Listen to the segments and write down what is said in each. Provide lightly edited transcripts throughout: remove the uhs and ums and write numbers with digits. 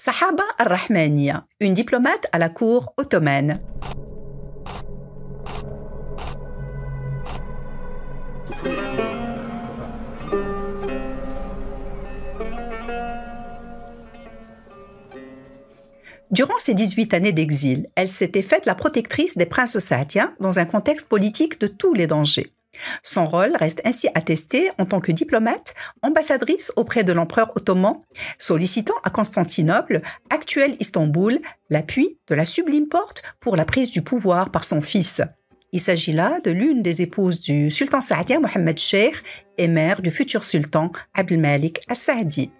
Sahaba al-Rahmaniya, une diplomate à la cour ottomane. Durant ses 18 années d'exil, elle s'était faite la protectrice des princes saadiens dans un contexte politique de tous les dangers. Son rôle reste ainsi attesté en tant que diplomate, ambassadrice auprès de l'empereur ottoman, sollicitant à Constantinople, actuel Istanbul, l'appui de la Sublime Porte pour la prise du pouvoir par son fils. Il s'agit là de l'une des épouses du sultan saadien Mohammed Cheikh et mère du futur sultan Abdelmalik As-Saadi.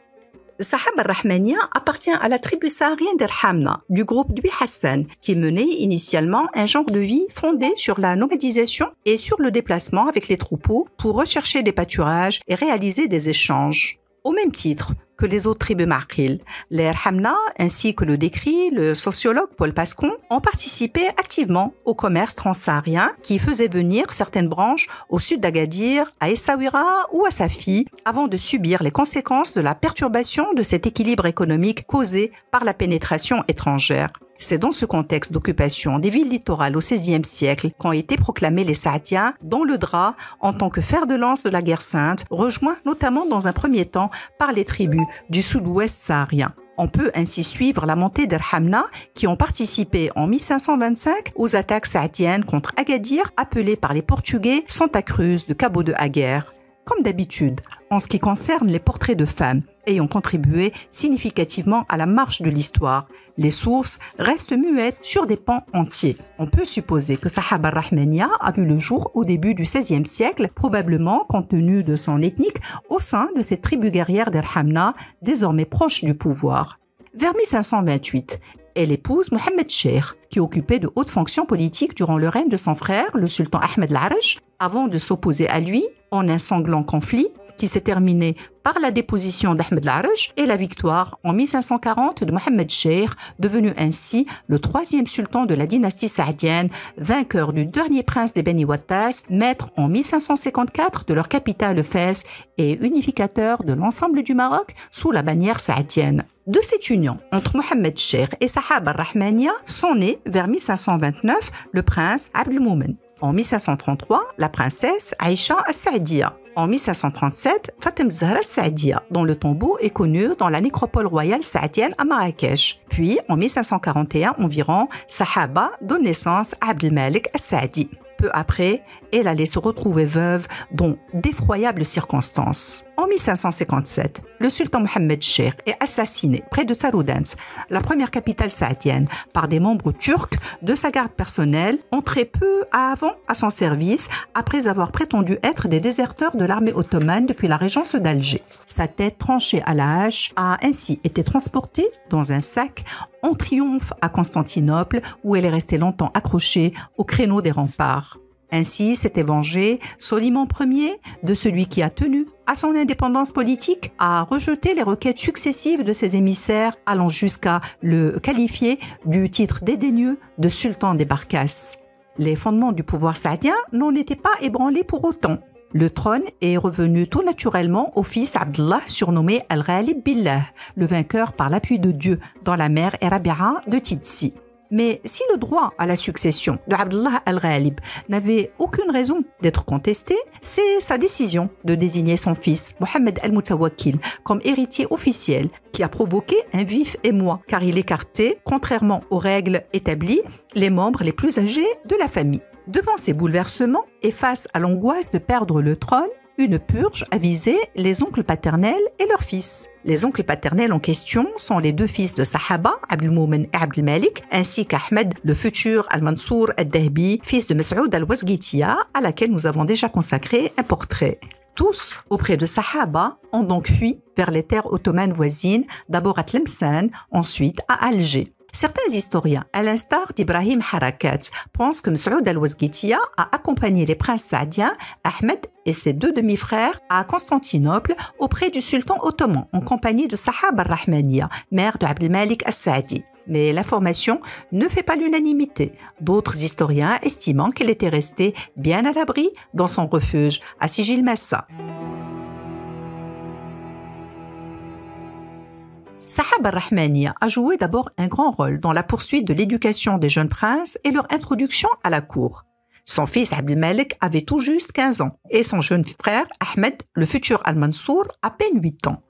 Sahaba al-Rahmaniya appartient à la tribu saharienne d'El-Hamna, du groupe d'Ubi Hassan, qui menait initialement un genre de vie fondé sur la nomadisation et sur le déplacement avec les troupeaux pour rechercher des pâturages et réaliser des échanges. Au même titre que les autres tribus Maqil, les Hamna, ainsi que le décrit le sociologue Paul Pascon, ont participé activement au commerce transsaharien qui faisait venir certaines branches au sud d'Agadir, à Essaouira ou à Safi, avant de subir les conséquences de la perturbation de cet équilibre économique causé par la pénétration étrangère. C'est dans ce contexte d'occupation des villes littorales au XVIe siècle qu'ont été proclamés les Saadiens dans le drap en tant que fer de lance de la guerre sainte, rejoints notamment dans un premier temps par les tribus du sud-ouest saharien. On peut ainsi suivre la montée d'El-Hamna qui ont participé en 1525 aux attaques saadiennes contre Agadir appelées par les Portugais Santa Cruz de Cabo de Aguerre. Comme d'habitude, en ce qui concerne les portraits de femmes ayant contribué significativement à la marche de l'histoire, les sources restent muettes sur des pans entiers. On peut supposer que Sahaba al-Rahmaniya a vu le jour au début du XVIe siècle, probablement compte tenu de son ethnique, au sein de cette tribu guerrière d'El-Hamna, désormais proche du pouvoir. Vers 1528, elle épouse Mohammed Cheikh, qui occupait de hautes fonctions politiques durant le règne de son frère, le sultan Ahmed al-Araj, avant de s'opposer à lui en un sanglant conflit qui s'est terminé par la déposition d'Ahmed al-Araj et la victoire en 1540 de Mohammed Cheikh, devenu ainsi le troisième sultan de la dynastie saadienne, vainqueur du dernier prince des Beni Wattas, maître en 1554 de leur capitale Fès et unificateur de l'ensemble du Maroc sous la bannière saadienne. De cette union entre Mohammed Cheikh et Sahaba al-Rahmaniya sont nés vers 1529 le prince Abdelmoumen. En 1533, la princesse Aïcha As-Saadiya. En 1537, Fatem Zahra As-Saadiya, dont le tombeau est connu dans la nécropole royale saadienne à Marrakech. Puis, en 1541 environ, Sahaba donne naissance à Abdelmalik As-Saadi. Peu après, elle allait se retrouver veuve dans d'effroyables circonstances. En 1557, le sultan Mohammed Cheikh est assassiné près de Saroudens, la première capitale saadienne, par des membres turcs de sa garde personnelle, entrés peu avant à son service après avoir prétendu être des déserteurs de l'armée ottomane depuis la régence d'Alger. Sa tête tranchée à la hache a ainsi été transportée dans un sac en triomphe à Constantinople, où elle est restée longtemps accrochée au créneau des remparts. Ainsi s'était vengé Soliman Ier de celui qui a tenu à son indépendance politique, a rejeté les requêtes successives de ses émissaires, allant jusqu'à le qualifier du titre dédaigneux de sultan des Barcasses. Les fondements du pouvoir saadien n'en étaient pas ébranlés pour autant. Le trône est revenu tout naturellement au fils Abdallah, surnommé Al-Ghalib Billah, le vainqueur par l'appui de Dieu, dans la mer Rabi'a de Tidsi. Mais si le droit à la succession de Abdallah Al-Ghalib n'avait aucune raison d'être contesté, c'est sa décision de désigner son fils, Mohammed Al-Mutawakkil, comme héritier officiel, qui a provoqué un vif émoi, car il écartait, contrairement aux règles établies, les membres les plus âgés de la famille. Devant ces bouleversements et face à l'angoisse de perdre le trône, une purge a visé les oncles paternels et leurs fils. Les oncles paternels en question sont les deux fils de Sahaba, Abdelmoumen et Abdelmalik, ainsi qu'Ahmed, le futur Al-Mansour Al-Dahbi, fils de Mas'oud Al-Wazghitiya, à laquelle nous avons déjà consacré un portrait. Tous, auprès de Sahaba, ont donc fui vers les terres ottomanes voisines, d'abord à Tlemcen, ensuite à Alger. Certains historiens, à l'instar d'Ibrahim Harakat, pensent que Mas'oud Al-Wazghitiya a accompagné les princes saadiens, Ahmed et ses deux demi-frères, à Constantinople auprès du sultan ottoman en compagnie de Sahaba al-Rahmaniya, mère de Abdelmalik As-Saadi. Mais l'information ne fait pas l'unanimité, d'autres historiens estimant qu'elle était restée bien à l'abri dans son refuge à Sijil Massa. Sahaba Rahmania a joué d'abord un grand rôle dans la poursuite de l'éducation des jeunes princes et leur introduction à la cour. Son fils Abdelmalek avait tout juste 15 ans et son jeune frère Ahmed, le futur Al-Mansour, à peine 8 ans.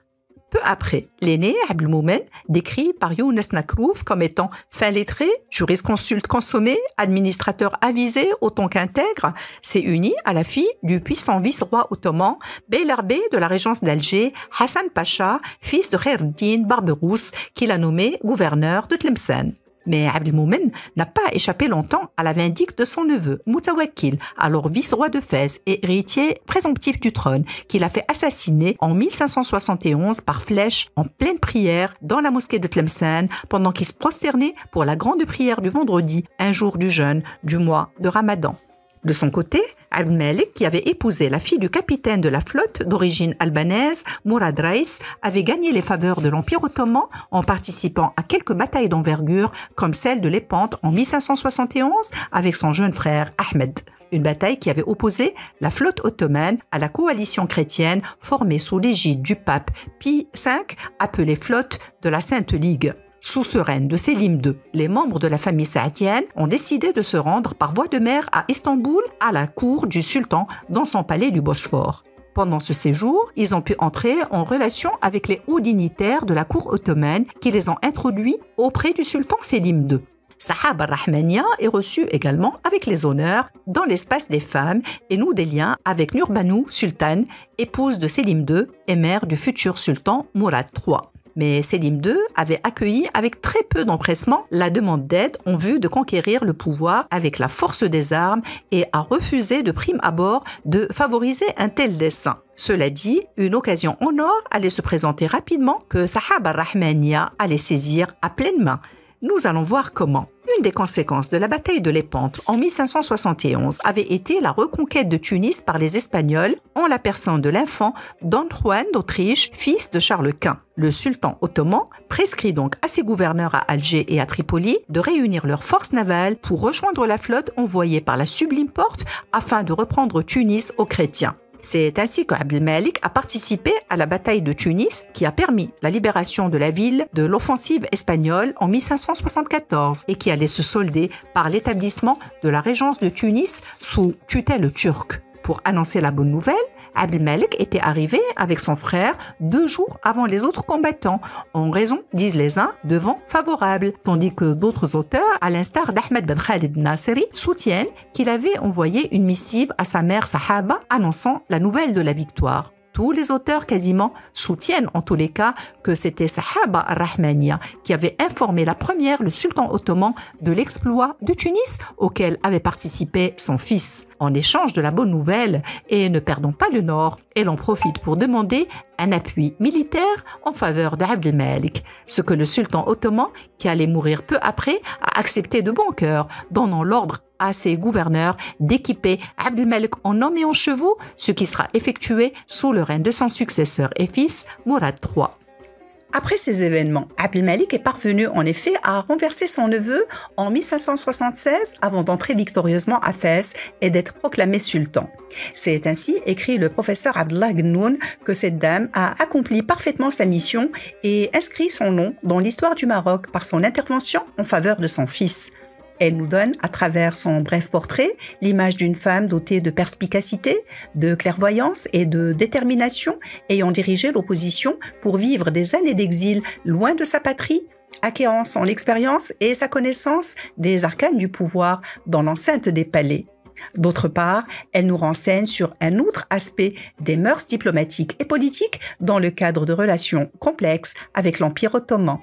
Peu après, l'aîné Abdelmoumen, décrit par Younes Nakrouf comme étant fin lettré, jurisconsulte consommé, administrateur avisé autant qu'intègre, s'est uni à la fille du puissant vice-roi ottoman Beylerbey de la régence d'Alger, Hassan Pacha, fils de Khaireddin Barberousse, qu'il a nommé gouverneur de Tlemcen. Mais Abdelmoumen n'a pas échappé longtemps à la vindicte de son neveu, Moutawakkil, alors vice-roi de Fès et héritier présomptif du trône, qu'il a fait assassiner en 1571 par flèche en pleine prière dans la mosquée de Tlemcen pendant qu'il se prosternait pour la grande prière du vendredi, un jour du jeûne du mois de Ramadan. De son côté, Abdelmalek, qui avait épousé la fille du capitaine de la flotte d'origine albanaise, Mourad Reis, avait gagné les faveurs de l'Empire ottoman en participant à quelques batailles d'envergure comme celle de Lépante en 1571 avec son jeune frère Ahmed. Une bataille qui avait opposé la flotte ottomane à la coalition chrétienne formée sous l'égide du pape Pie V, appelée flotte de la Sainte Ligue. Sous ce règne de Sélim II, les membres de la famille saadienne ont décidé de se rendre par voie de mer à Istanbul, à la cour du sultan, dans son palais du Bosphore. Pendant ce séjour, ils ont pu entrer en relation avec les hauts dignitaires de la cour ottomane qui les ont introduits auprès du sultan Sélim II. Sahaba Rahmania est reçue également avec les honneurs dans l'espace des femmes et noue des liens avec Nurbanou Sultane, épouse de Sélim II et mère du futur sultan Mourad III. Mais Sélim II avait accueilli avec très peu d'empressement la demande d'aide en vue de conquérir le pouvoir avec la force des armes et a refusé de prime abord de favoriser un tel dessein. Cela dit, une occasion en or allait se présenter rapidement que Sahaba Rahmania allait saisir à pleine main. Nous allons voir comment. Une des conséquences de la bataille de Lépante en 1571 avait été la reconquête de Tunis par les Espagnols en la personne de l'infant Don Juan d'Autriche, fils de Charles Quint. Le sultan ottoman prescrit donc à ses gouverneurs à Alger et à Tripoli de réunir leurs forces navales pour rejoindre la flotte envoyée par la Sublime Porte afin de reprendre Tunis aux chrétiens. C'est ainsi qu'Abdelmalek a participé à la bataille de Tunis qui a permis la libération de la ville de l'offensive espagnole en 1574 et qui allait se solder par l'établissement de la régence de Tunis sous tutelle turque. Pour annoncer la bonne nouvelle, Abdelmalek était arrivé avec son frère 2 jours avant les autres combattants, en raison, disent les uns, de vents favorables, tandis que d'autres auteurs, à l'instar d'Ahmed Ben Khalid Naseri, soutiennent qu'il avait envoyé une missive à sa mère Sahaba annonçant la nouvelle de la victoire. Tous les auteurs quasiment soutiennent en tous les cas que c'était Sahaba Rahmania qui avait informé la première le sultan ottoman de l'exploit de Tunis auquel avait participé son fils. En échange de la bonne nouvelle, et ne perdons pas le nord, elle en profite pour demander un appui militaire en faveur d'Abdelmalek, ce que le sultan ottoman, qui allait mourir peu après, a accepté de bon cœur, donnant l'ordre à ses gouverneurs d'équiper Abdelmalek en hommes et en chevaux, ce qui sera effectué sous le règne de son successeur et fils, Mourad III. Après ces événements, Abdelmalek est parvenu en effet à renverser son neveu en 1576 avant d'entrer victorieusement à Fès et d'être proclamé sultan. C'est ainsi, écrit le professeur Abdallah Ghnoun, que cette dame a accompli parfaitement sa mission et inscrit son nom dans l'histoire du Maroc par son intervention en faveur de son fils. Elle nous donne, à travers son bref portrait, l'image d'une femme dotée de perspicacité, de clairvoyance et de détermination, ayant dirigé l'opposition pour vivre des années d'exil loin de sa patrie, acquérant son expérience et sa connaissance des arcanes du pouvoir dans l'enceinte des palais. D'autre part, elle nous renseigne sur un autre aspect des mœurs diplomatiques et politiques dans le cadre de relations complexes avec l'Empire ottoman.